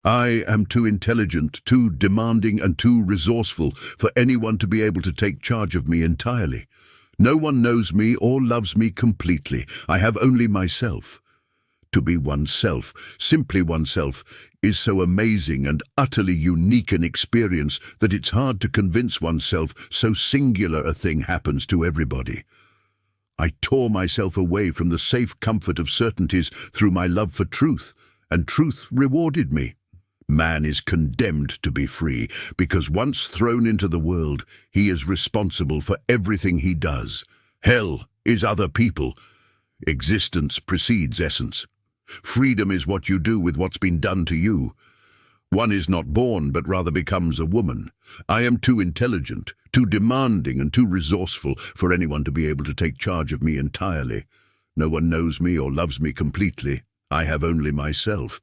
I am too intelligent, too demanding, and too resourceful for anyone to be able to take charge of me entirely. No one knows me or loves me completely. I have only myself. To be oneself, simply oneself, is so amazing and utterly unique an experience that it's hard to convince oneself so singular a thing happens to everybody. I tore myself away from the safe comfort of certainties through my love for truth, and truth rewarded me. Man is condemned to be free, because once thrown into the world, he is responsible for everything he does. Hell is other people. Existence precedes essence. Freedom is what you do with what's been done to you. One is not born, but rather becomes a woman. I am too intelligent, too demanding, and too resourceful for anyone to be able to take charge of me entirely. No one knows me or loves me completely. I have only myself.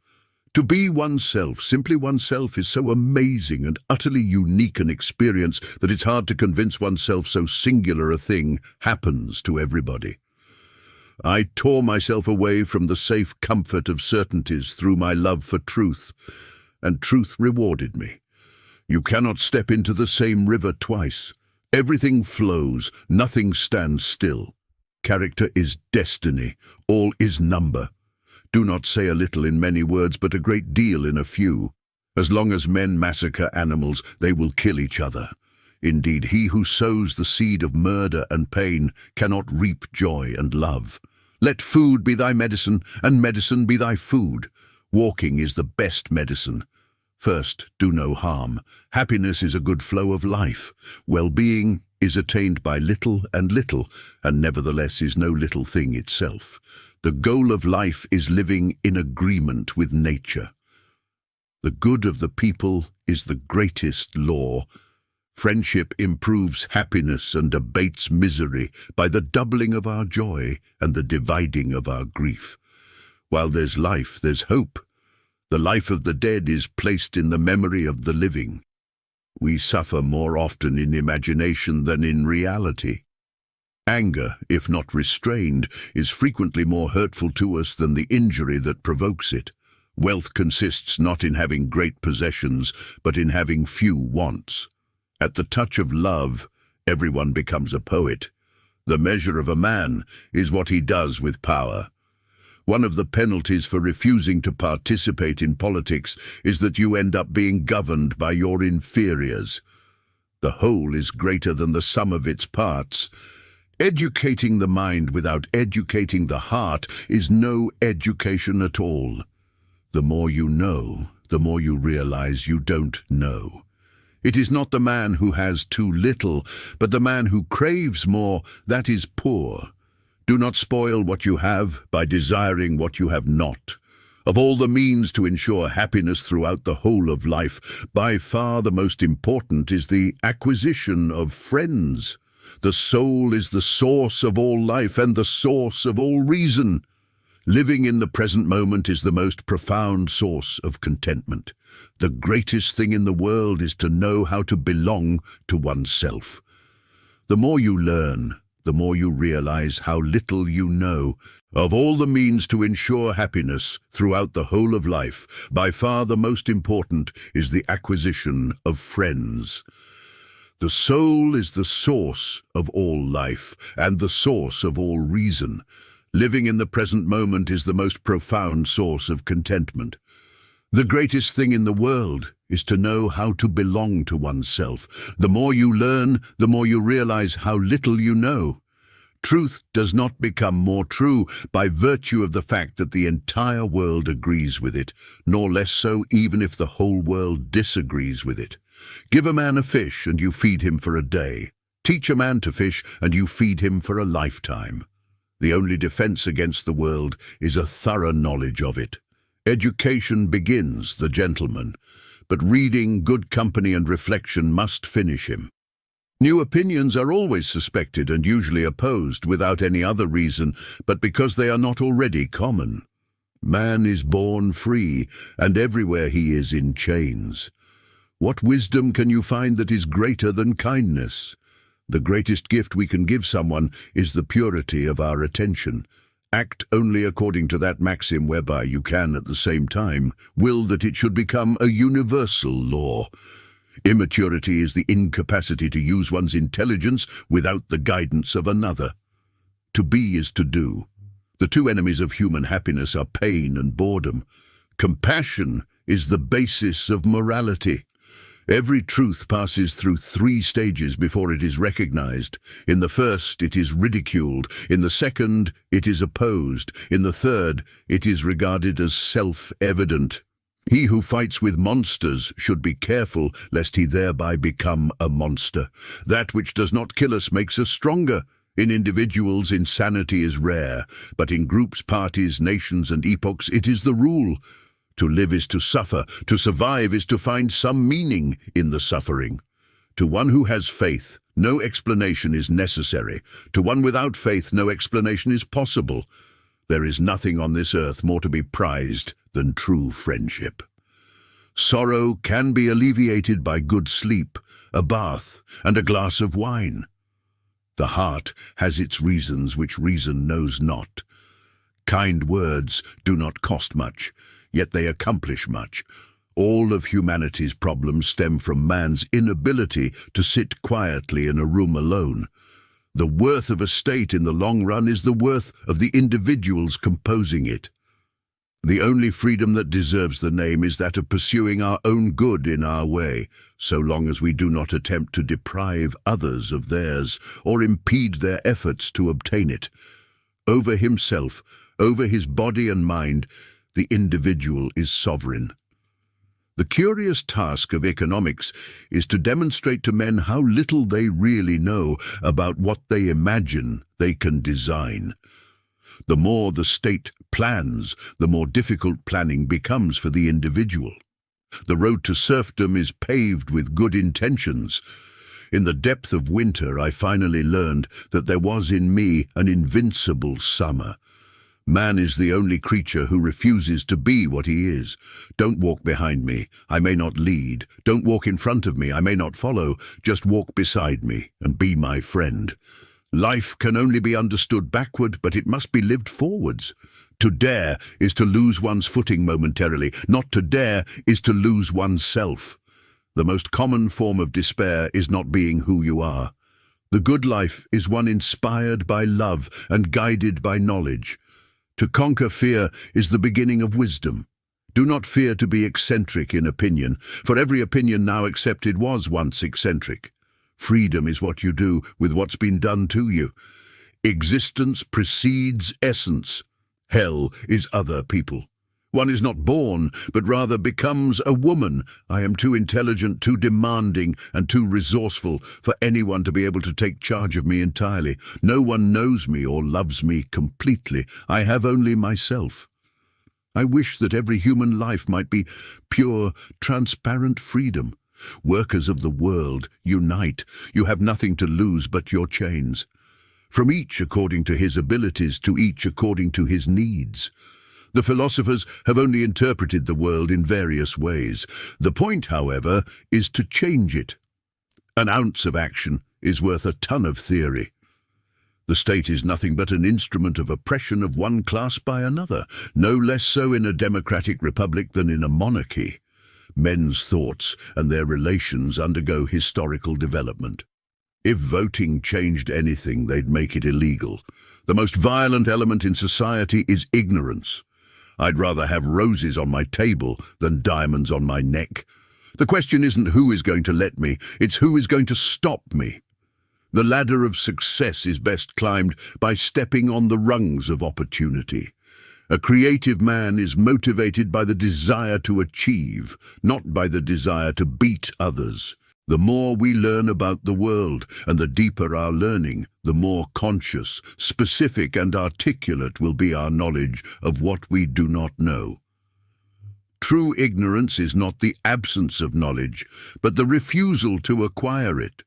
To be oneself, simply oneself, is so amazing and utterly unique an experience that it's hard to convince oneself so singular a thing happens to everybody. I tore myself away from the safe comfort of certainties through my love for truth, and truth rewarded me. You cannot step into the same river twice. Everything flows, nothing stands still. Character is destiny, all is number. Do not say a little in many words, but a great deal in a few. As long as men massacre animals, they will kill each other. Indeed, he who sows the seed of murder and pain cannot reap joy and love. Let food be thy medicine, and medicine be thy food. Walking is the best medicine. First, do no harm. Happiness is a good flow of life. Well-being is attained by little, and nevertheless is no little thing itself. The goal of life is living in agreement with nature. The good of the people is the greatest law. Friendship improves happiness and abates misery by the doubling of our joy and the dividing of our grief. While there's life, there's hope. The life of the dead is placed in the memory of the living. We suffer more often in imagination than in reality. Anger, if not restrained, is frequently more hurtful to us than the injury that provokes it. Wealth consists not in having great possessions, but in having few wants. At the touch of love, everyone becomes a poet. The measure of a man is what he does with power. One of the penalties for refusing to participate in politics is that you end up being governed by your inferiors. The whole is greater than the sum of its parts. Educating the mind without educating the heart is no education at all. The more you know, the more you realize you don't know. It is not the man who has too little, but the man who craves more that is poor. Do not spoil what you have by desiring what you have not. Of all the means to ensure happiness throughout the whole of life, by far the most important is the acquisition of friends. The soul is the source of all life and the source of all reason. Living in the present moment is the most profound source of contentment. The greatest thing in the world is to know how to belong to oneself. The more you learn, the more you realize how little you know. Of all the means to ensure happiness throughout the whole of life, by far the most important is the acquisition of friends. The soul is the source of all life and the source of all reason. Living in the present moment is the most profound source of contentment. The greatest thing in the world is to know how to belong to oneself. The more you learn, the more you realize how little you know. Truth does not become more true by virtue of the fact that the entire world agrees with it, nor less so even if the whole world disagrees with it. Give a man a fish and you feed him for a day. Teach a man to fish and you feed him for a lifetime. The only defense against the world is a thorough knowledge of it. Education begins the gentleman, but reading, good company and reflection must finish him. New opinions are always suspected and usually opposed without any other reason, but because they are not already common. Man is born free, and everywhere he is in chains. What wisdom can you find that is greater than kindness? The greatest gift we can give someone is the purity of our attention. Act only according to that maxim whereby you can at the same time will that it should become a universal law. Immaturity is the incapacity to use one's intelligence without the guidance of another. To be is to do. The two enemies of human happiness are pain and boredom. Compassion is the basis of morality. Every truth passes through 3 stages before it is recognized. In the first, it is ridiculed. In the second, it is opposed. In the third, it is regarded as self-evident. He who fights with monsters should be careful lest he thereby become a monster. That which does not kill us makes us stronger. In individuals, insanity is rare, but in groups, parties, nations, and epochs, it is the rule. To live is to suffer. To survive is to find some meaning in the suffering. To one who has faith, no explanation is necessary. To one without faith, no explanation is possible. There is nothing on this earth more to be prized than true friendship. Sorrow can be alleviated by good sleep, a bath, and a glass of wine. The heart has its reasons which reason knows not. Kind words do not cost much, yet they accomplish much. All of humanity's problems stem from man's inability to sit quietly in a room alone. The worth of a state in the long run is the worth of the individuals composing it. The only freedom that deserves the name is that of pursuing our own good in our way, so long as we do not attempt to deprive others of theirs or impede their efforts to obtain it. Over himself, over his body and mind, the individual is sovereign. The curious task of economics is to demonstrate to men how little they really know about what they imagine they can design. The more the state plans, the more difficult planning becomes for the individual. The road to serfdom is paved with good intentions. In the depth of winter, I finally learned that there was in me an invincible summer. Man is the only creature who refuses to be what he is. Don't walk behind me, I may not lead. Don't walk in front of me, I may not follow. Just walk beside me and be my friend. Life can only be understood backward, but it must be lived forwards. To dare is to lose one's footing momentarily. Not to dare is to lose oneself. The most common form of despair is not being who you are. The good life is one inspired by love and guided by knowledge. To conquer fear is the beginning of wisdom. Do not fear to be eccentric in opinion, for every opinion now accepted was once eccentric. Freedom is what you do with what's been done to you. Existence precedes essence. Hell is other people. One is not born, but rather becomes a woman. I am too intelligent, too demanding, and too resourceful for anyone to be able to take charge of me entirely. No one knows me or loves me completely. I have only myself. I wish that every human life might be pure, transparent freedom. Workers of the world, unite. You have nothing to lose but your chains. From each according to his abilities, to each according to his needs. The philosophers have only interpreted the world in various ways. The point, however, is to change it. An ounce of action is worth a ton of theory. The state is nothing but an instrument of oppression of one class by another, no less so in a democratic republic than in a monarchy. Men's thoughts and their relations undergo historical development. If voting changed anything, they'd make it illegal. The most violent element in society is ignorance. I'd rather have roses on my table than diamonds on my neck. The question isn't who is going to let me, it's who is going to stop me. The ladder of success is best climbed by stepping on the rungs of opportunity. A creative man is motivated by the desire to achieve, not by the desire to beat others. The more we learn about the world, and the deeper our learning, the more conscious, specific and articulate will be our knowledge of what we do not know. True ignorance is not the absence of knowledge, but the refusal to acquire it.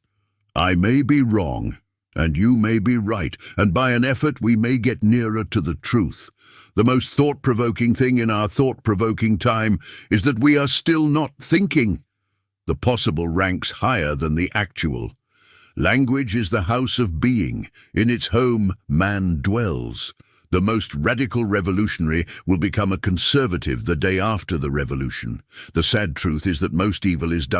I may be wrong, and you may be right, and by an effort we may get nearer to the truth. The most thought-provoking thing in our thought-provoking time is that we are still not thinking. The possible ranks higher than the actual. Language is the house of being. In its home, man dwells. The most radical revolutionary will become a conservative the day after the revolution. The sad truth is that most evil is done